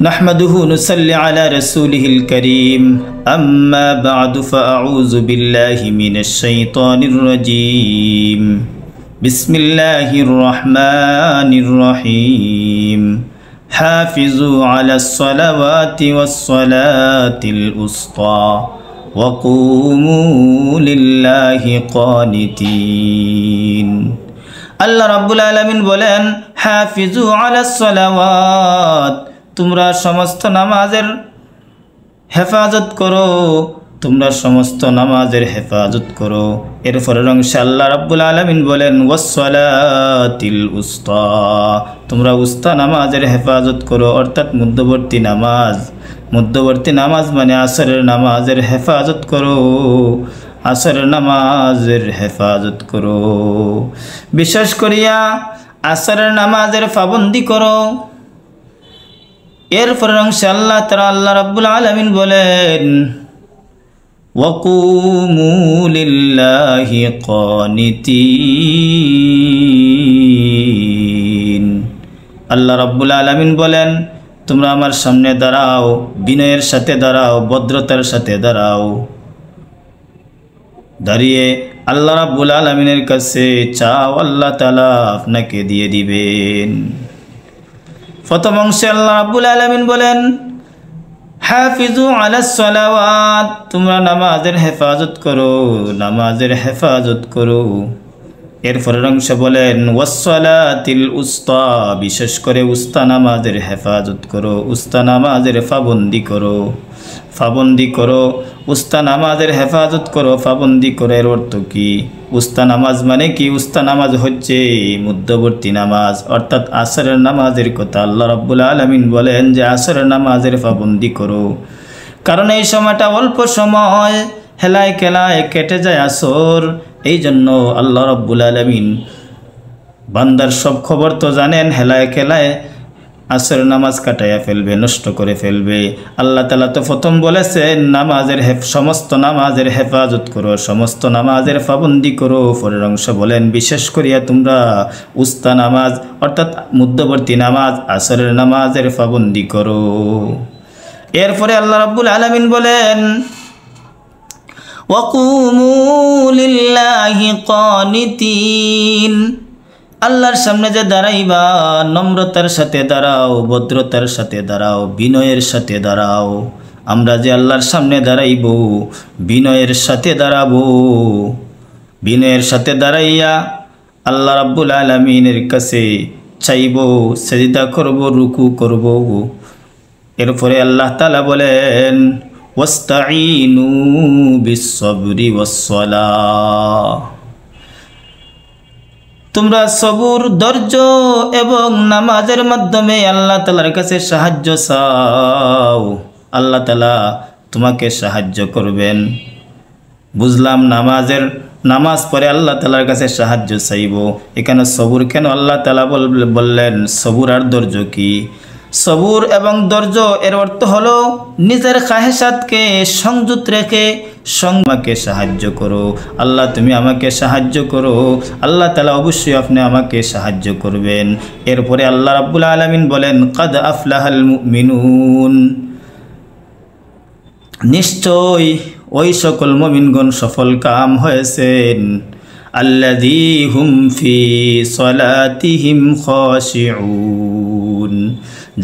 نحمده نصلي على رسوله الكريم أما بعد فأعوذ بالله من الشيطان الرجيم بسم الله الرحمن الرحيم حافظوا على الصلوات والصلاة الوسطى وقوموا لله قانتين আল্লাহ রাব্বুল আলামিন বলেন হাফিজু আলাস সালাওয়াত তোমরা সমস্ত নামাজের হেফাজত করো তোমরা সমস্ত নামাজের হেফাজত করো এরপর অংশে আল্লাহ রাব্বুল আলামিন বলেন ওয়াসসালাতিল উস্তা তোমরা উস্তা নামাজের হেফাজত করো অর্থাৎ মধ্যবর্তী নামাজ মানে আসরের নামাজের হেফাজত করো আসরের নামাজের হেফাজত করো বিশেষ করিয়া আসরের নামাজের পাবন্দি করো এরপর অংশে আল্লাহ রাব্বুল আলামিন বলেন ওয়াকুমু লিল্লাহি কানিতিন আল্লাহ রাব্বুল আলামিন বলেন তোমরা আমার সামনে দাঁড়াও বিনয়ের সাথে দাঁড়াও ভদ্রতার সাথে দাঁড়াও দাঁড়িয়ে আল্লাহ রাব্বুল আলামিনের কাছে চাও আল্লাহ তাআলা আপনাকে দিয়ে দিবেন প্রথম অংশে আল্লাহ রাব্বুল আলামিন বলেন হাফিজু আলাস সালাওয়াত তোমরা নামাজের হেফাজত করো এরপরের অংশে বলেন ওয়াসসালাতিল উস্তা বিশেষ করে উস্তা নামাজের হেফাজত করো উস্তা নামাজের পাবন্দি করো উস্তা নামাজের হেফাজত করো পাবন্দি করো এর অর্থ কি উস্তা নামাজ মানে কি উস্তা নামাজ হচ্ছে মধ্যবর্তী নামাজ অর্থাৎ আসরের নামাজের কথা আল্লাহ রাব্বুল আলামিন বলেন যে আসরের নামাজের পাবন্দি করো কারণ এই সময়টা অল্প সময় হেলায় খেলায় কেটে যায় আসর এই জন্য আল্লাহ রাব্বুল আলামিন বান্দার সব খবর তো জানেন হেলায় খেলায় আসর নামাজ কাটাইয়া ফেলবে নষ্ট করে ফেলবে আল্লাহ তাআলা তো প্রথম বলেছেন সমস্ত নামাজের হেফাজত করো সমস্ত নামাজের পাবন্দি করো পরের অংশ বলেন বিশেষ করিয়া তোমরা উস্তা নামাজ অর্থাৎ মধ্যবর্তী নামাজ আসরের নামাজের পাবন্দি করো এরপরে আল্লাহ রাব্বুল আলামিন বলেন ওয়াকুমু লিল্লাহি কানিতিন আল্লাহর সামনে যে দাঁড়াইবা নম্রতার সাথে দাঁড়াও ভদ্রতার সাথে দাঁড়াও বিনয়ের সাথে দাঁড়াও আমরা যে আল্লাহর সামনে দাঁড়াইব বিনয়ের সাথে দাঁড়াবো বিনয়ের সাথে দাঁড়াইয়া আল্লাহ রাব্বুল আলামিনের কাছে চাইব সিজদা করব রুকু করব এরপরে আল্লাহ তাআলা বলেন ওয়াস্তাঈনু বিস-সাবরি ওয়াস-সালাহ তোমরা সবুর ধৈর্য এবং নামাজের মাধ্যমে আল্লাহ তাআলার কাছে সাহায্য চাও আল্লাহ তাআলা তোমাকে সাহায্য করবেন বুঝলাম নামাজ পড়ে আল্লাহ তাআলার কাছে সাহায্য চাইব এখানে সবুর কেন আল্লাহ তাআলা বললেন সবুর আর ধৈর্য কি সবুর এবং ধৈর্য এর অর্থ হলো নিজের খাহেসাতকে সংযত রেখে আমাকে সাহায্য করো আল্লাহ তুমি আমাকে সাহায্য করো আল্লাহ তাআলা অবশ্যই আপনি আমাকে সাহায্য করবেন এরপরে আল্লাহ রাব্বুল আলামিন বলেন কাদ আফলাহাল মুমিনুন নিশ্চয় ওই সকল মুমিনগণ সফল কাম হয়েছেন আল্লাযী হুম ফি সালাতিহিম খাশিউন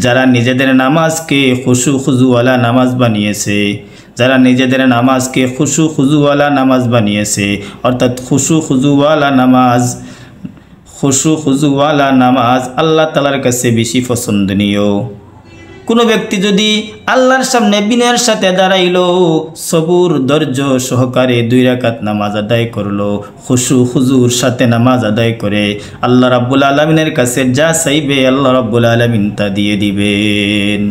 যারা নিজেদের নামাজকে খুশু খুজুওয়ালা নামাজ বানিয়েছে যারা নিজেদের নামাজকে খুশু খুজুওয়ালা নামাজ বানিয়েছে অর্থাৎ খুশু খুজুওয়ালা নামাজ আল্লাহ তাআলার কাছে বেশি পছন্দনীয় কোনো ব্যক্তি যদি আল্লাহর সামনে বিনয়ের সাথে দাঁড়াইলো সবুর ধৈর্য সহকারে 2 রাকাত নামাজ আদায় করলো খুশু খুজুর সাথে নামাজ আদায় করে আল্লাহ রাব্বুল আলামিনের কাছে যা চাইবে আল্লাহ রাব্বুল আলামিন তা দিয়ে দিবেন।